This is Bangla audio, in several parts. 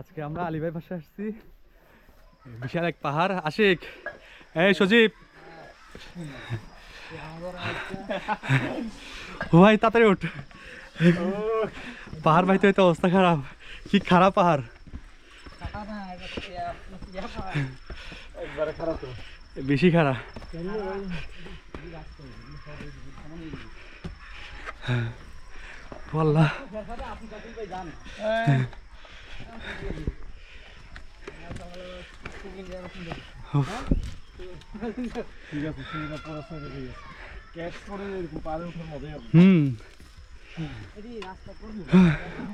আজকে আমরা আলিভাই পাশে আসছি, বিশাল এক পাহাড়। আশিক, এই সজীব, ভাই তাড়াতাড়ি ওঠ। পাহাড় ভাই তো এই তো অবস্থা খারাপ, কি খারাপ পাহাড়, বেশি খারাপ। বললা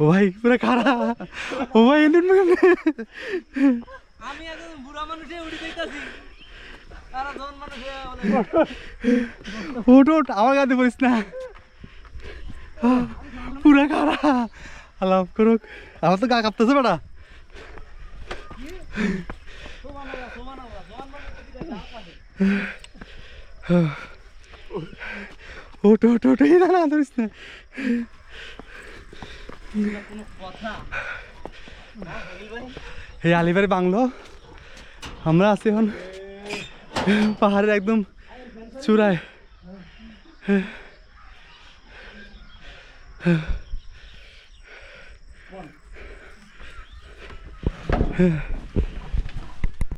ও ভাই পুরা খারাপ, ও ভাই আমি একজন বুড়া মানুষে উড়ে যাইতাছি, তারা জন মানুষে ওঠ ওঠ, আমার গাড়ি পড়িস না, পুরা খারাপ। আল্লাহ করুক, আমার তো গা কাঁপতেছে বেটা। ওঠ ওঠ ওঠ, না না ধরিস না। এই আলিবাড়ি বাংলো, আমরা আছি এখন পাহাড়ের একদম চূড়ায়।